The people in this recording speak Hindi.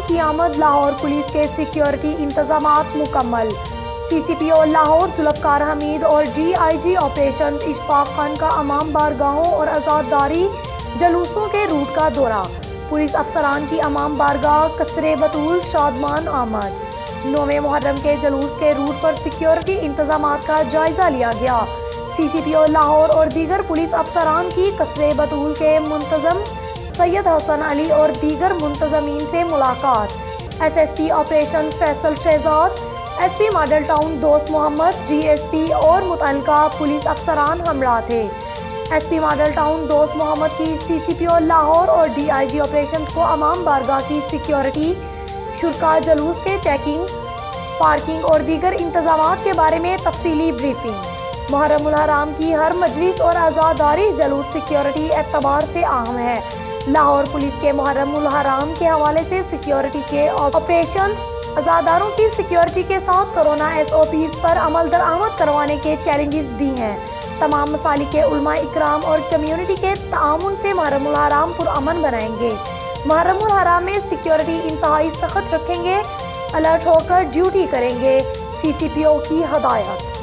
की आमद, लाहौर पुलिस के सिक्योरिटी इंतजामात मुकम्मल। CCPO लाहौर जुल्फकार हमीद और DIG ऑपरेशन इशफाक खान का अमाम बारगाहों और आज़ादारी जलूसों के रूट का दौरा। पुलिस अफसरान की अमाम बारगाह कसरे बतूल शादमान आमद। 9वें मुहर्रम के जलूस के रूट पर सिक्योरिटी इंतजामात का जायजा लिया गया। CCPO लाहौर और दीगर पुलिस अफसरान की कसरे बतूल के मुंतजम सैयद हसन अली और दीगर मुंतजमीन से मुलाकात। SSP operation Faisal Shahzad, SP Model Town Dost Mohammad, DSP और मुतल्लिका पुलिस अफसरान हमरा थे। SP मॉडल टाउन दोस्त मोहम्मद की CCPO लाहौर और DIG ऑपरेशन को अमाम बारगाह की सिक्योरिटी, शुरका जलूस के चेकिंग, पार्किंग और दीगर इंतजामात के बारे में तफसीली ब्रीफिंग। मुहर्रमुल हराम की हर मजलिस और आज़ादारी जलूस सिक्योरिटी एतबार से अहम है। लाहौर पुलिस के मुहर्रमुल हराम के हवाले से सिक्योरिटी के ऑपरेशंस, आज़ादारों की सिक्योरिटी के साथ कोरोना SOPs पर अमल दरामद करवाने के चैलेंजेस भी हैं। तमाम मसालिक के उलमा इकराम और कम्युनिटी के ताउन से मुहर्रमुल हराम पुरअमन बनाएंगे। मुहर्रमुल हराम में सिक्योरिटी इंतहाई सख्त रखेंगे, अलर्ट होकर ड्यूटी करेंगे। CCPO की हदायत।